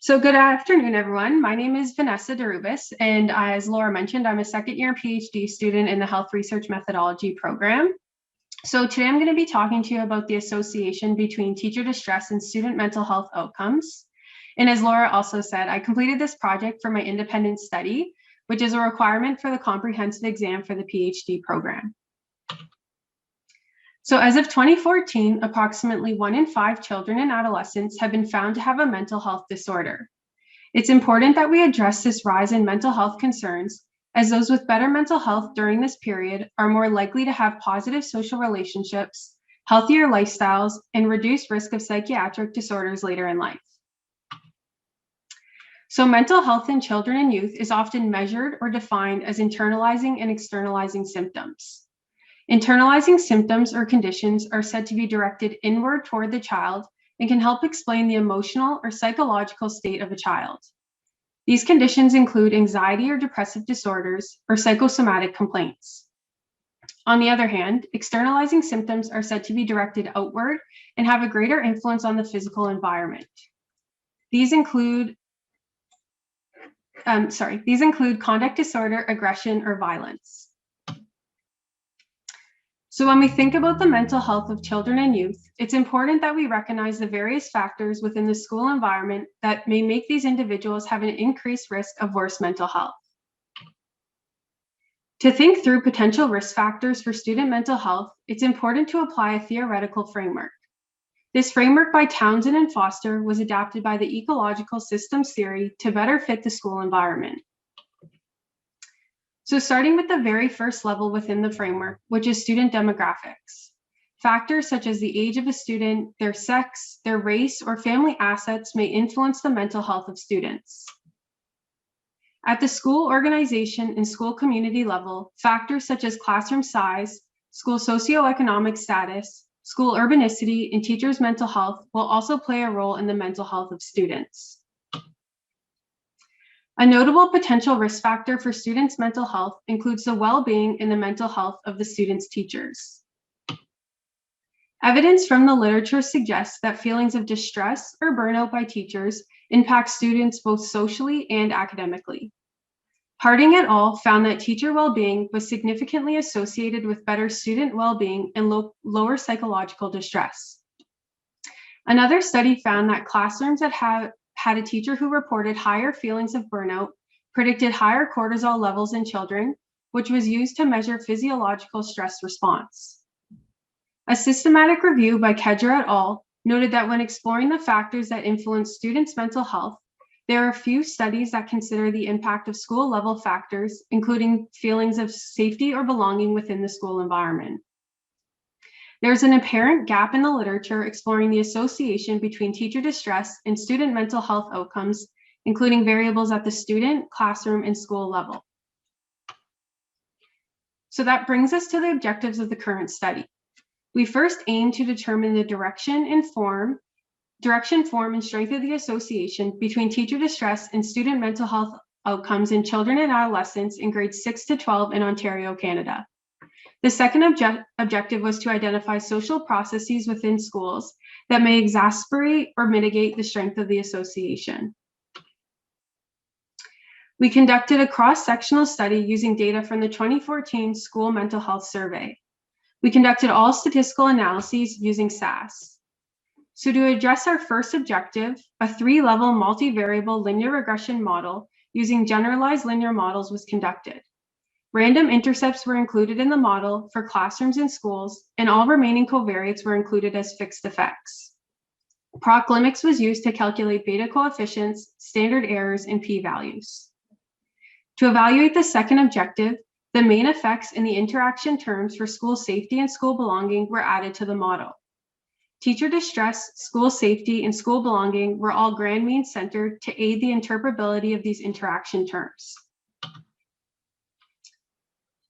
So good afternoon, everyone. My name is Vanessa De Rubeis, and as Laura mentioned, I'm a second-year PhD student in the Health Research Methodology program. So today I'm going to be talking to you about the association between teacher distress and student mental health outcomes. And as Laura also said, I completed this project for my independent study, which is a requirement for the comprehensive exam for the PhD program. So as of 2014, approximately 1 in 5 children and adolescents have been found to have a mental health disorder. It's important that we address this rise in mental health concerns, as those with better mental health during this period are more likely to have positive social relationships, healthier lifestyles, and reduced risk of psychiatric disorders later in life. So mental health in children and youth is often measured or defined as internalizing and externalizing symptoms. Internalizing symptoms or conditions are said to be directed inward toward the child and can help explain the emotional or psychological state of a child. These conditions include anxiety or depressive disorders or psychosomatic complaints. On the other hand, externalizing symptoms are said to be directed outward and have a greater influence on the physical environment. These include conduct disorder, aggression, or violence. So when we think about the mental health of children and youth, it's important that we recognize the various factors within the school environment that may make these individuals have an increased risk of worse mental health. To think through potential risk factors for student mental health, it's important to apply a theoretical framework. This framework by Townsend and Foster was adapted by the ecological systems theory to better fit the school environment. So starting with the very first level within the framework, which is student demographics. Factors such as the age of a student, their sex, their race, or family assets may influence the mental health of students. At the school organization and school community level, factors such as classroom size, school socioeconomic status, school urbanicity, and teachers' mental health will also play a role in the mental health of students. A notable potential risk factor for students' mental health includes the well-being and the mental health of the students' teachers. Evidence from the literature suggests that feelings of distress or burnout by teachers impact students both socially and academically. Harding et al. Found that teacher well-being was significantly associated with better student well-being and lower psychological distress. Another study found that classrooms that had a teacher who reported higher feelings of burnout predicted higher cortisol levels in children, which was used to measure physiological stress response. A systematic review by Kedger et al. Noted that when exploring the factors that influence students' mental health, there are few studies that consider the impact of school-level factors, including feelings of safety or belonging within the school environment. There's an apparent gap in the literature exploring the association between teacher distress and student mental health outcomes, including variables at the student, classroom, and school level. So that brings us to the objectives of the current study. We first aim to determine the direction, form, and strength of the association between teacher distress and student mental health outcomes in children and adolescents in grades 6 to 12 in Ontario, Canada. The second objective was to identify social processes within schools that may exacerbate or mitigate the strength of the association. We conducted a cross-sectional study using data from the 2014 School Mental Health Survey. We conducted all statistical analyses using SAS. So to address our first objective, a 3-level multivariable linear regression model using generalized linear models was conducted. Random intercepts were included in the model for classrooms and schools, and all remaining covariates were included as fixed effects. Proc-limits was used to calculate beta coefficients, standard errors, and p-values. To evaluate the second objective, the main effects and the interaction terms for school safety and school belonging were added to the model. Teacher distress, school safety, and school belonging were all grand mean centered to aid the interpretability of these interaction terms.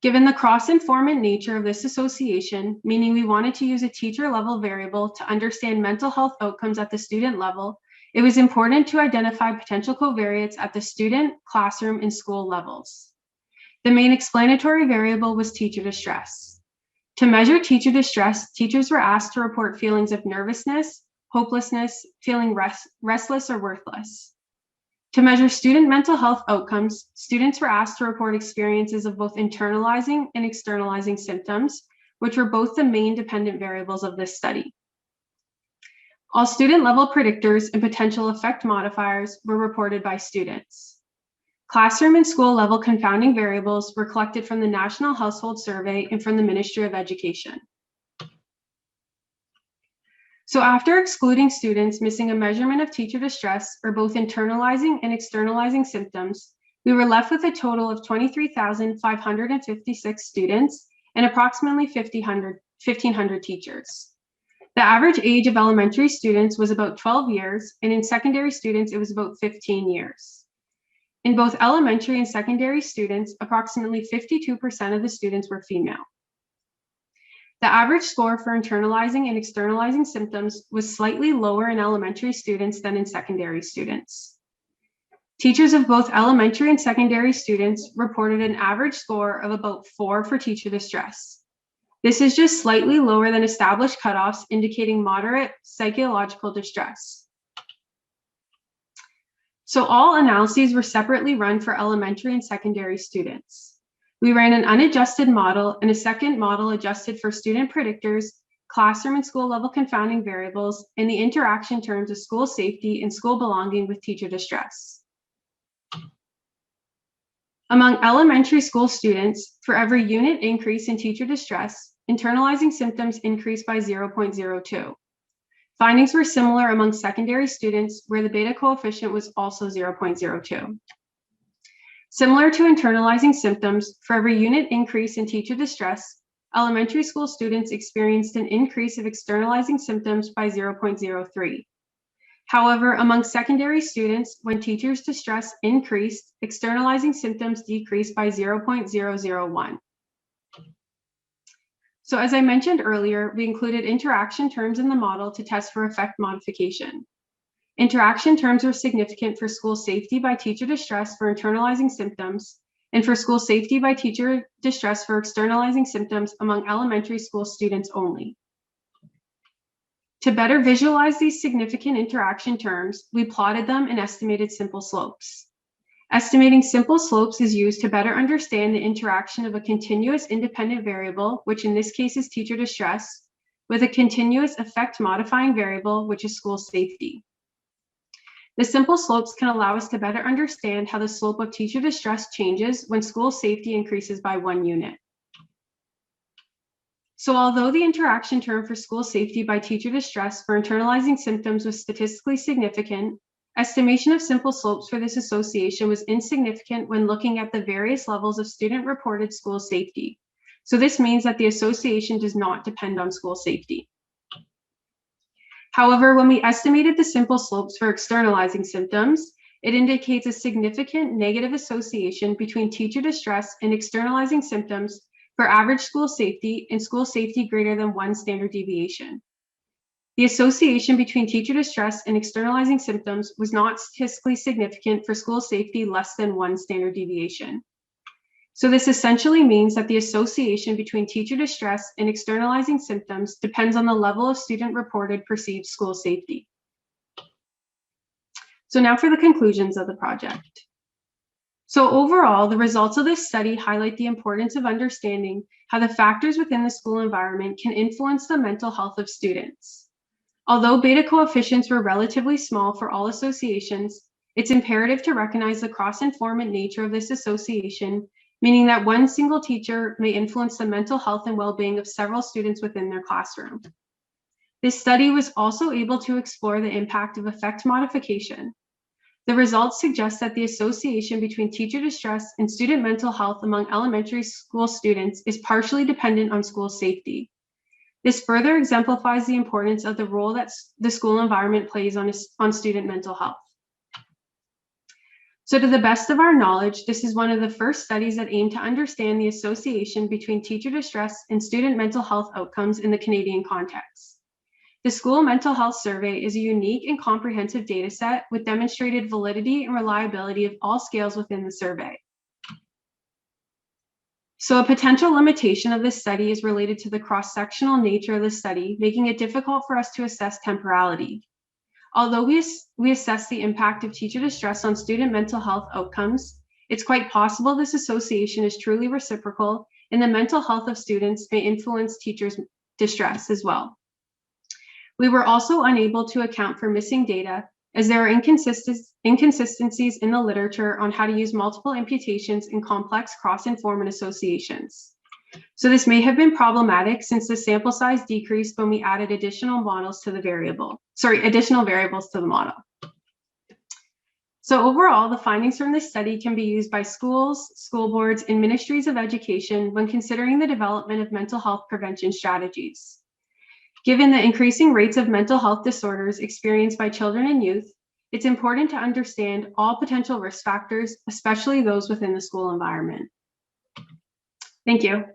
Given the cross-informant nature of this association, meaning we wanted to use a teacher-level variable to understand mental health outcomes at the student level, it was important to identify potential covariates at the student, classroom, and school levels. The main explanatory variable was teacher distress. To measure teacher distress, teachers were asked to report feelings of nervousness, hopelessness, feeling restless or worthless. To measure student mental health outcomes, students were asked to report experiences of both internalizing and externalizing symptoms, which were both the main dependent variables of this study. All student-level predictors and potential effect modifiers were reported by students. Classroom and school-level confounding variables were collected from the National Household Survey and from the Ministry of Education. So after excluding students missing a measurement of teacher distress or both internalizing and externalizing symptoms, we were left with a total of 23,556 students and approximately 1,500 teachers. The average age of elementary students was about 12 years, and in secondary students, it was about 15 years. In both elementary and secondary students, approximately 52% of the students were female. The average score for internalizing and externalizing symptoms was slightly lower in elementary students than in secondary students. Teachers of both elementary and secondary students reported an average score of about 4 for teacher distress. This is just slightly lower than established cutoffs indicating moderate psychological distress. So all analyses were separately run for elementary and secondary students. We ran an unadjusted model and a second model adjusted for student predictors, classroom and school level confounding variables, and the interaction terms of school safety and school belonging with teacher distress. Among elementary school students, for every unit increase in teacher distress, internalizing symptoms increased by 0.02. Findings were similar among secondary students, where the beta coefficient was also 0.02. Similar to internalizing symptoms, for every unit increase in teacher distress, elementary school students experienced an increase of externalizing symptoms by 0.03. However, among secondary students, when teachers' distress increased, externalizing symptoms decreased by 0.001. So as I mentioned earlier, we included interaction terms in the model to test for effect modification. Interaction terms are significant for school safety by teacher distress for internalizing symptoms, and for school safety by teacher distress for externalizing symptoms among elementary school students only. To better visualize these significant interaction terms, we plotted them and estimated simple slopes. Estimating simple slopes is used to better understand the interaction of a continuous independent variable, which in this case is teacher distress, with a continuous effect modifying variable, which is school safety. The simple slopes can allow us to better understand how the slope of teacher distress changes when school safety increases by 1 unit. So although the interaction term for school safety by teacher distress for internalizing symptoms was statistically significant, estimation of simple slopes for this association was insignificant when looking at the various levels of student-reported school safety. So this means that the association does not depend on school safety. However, when we estimated the simple slopes for externalizing symptoms, it indicates a significant negative association between teacher distress and externalizing symptoms for average school safety and school safety greater than 1 standard deviation. The association between teacher distress and externalizing symptoms was not statistically significant for school safety less than 1 standard deviation. So this essentially means that the association between teacher distress and externalizing symptoms depends on the level of student-reported perceived school safety. So now for the conclusions of the project. So overall, the results of this study highlight the importance of understanding how the factors within the school environment can influence the mental health of students. Although beta coefficients were relatively small for all associations, it's imperative to recognize the cross-informant nature of this association, meaning that one single teacher may influence the mental health and well-being of several students within their classroom. This study was also able to explore the impact of effect modification. The results suggest that the association between teacher distress and student mental health among elementary school students is partially dependent on school safety. This further exemplifies the importance of the role that the school environment plays on student mental health. So to the best of our knowledge, this is one of the first studies that aim to understand the association between teacher distress and student mental health outcomes in the Canadian context. The School Mental Health Survey is a unique and comprehensive data set with demonstrated validity and reliability of all scales within the survey. So a potential limitation of this study is related to the cross-sectional nature of the study, making it difficult for us to assess temporality. Although we assess the impact of teacher distress on student mental health outcomes, it's quite possible this association is truly reciprocal, and the mental health of students may influence teachers' distress as well. We were also unable to account for missing data, as there are inconsistencies in the literature on how to use multiple imputations in complex cross-informant associations. So this may have been problematic since the sample size decreased when we added additional variables to the model. So overall, the findings from this study can be used by schools, school boards, and ministries of education when considering the development of mental health prevention strategies. Given the increasing rates of mental health disorders experienced by children and youth, it's important to understand all potential risk factors, especially those within the school environment. Thank you.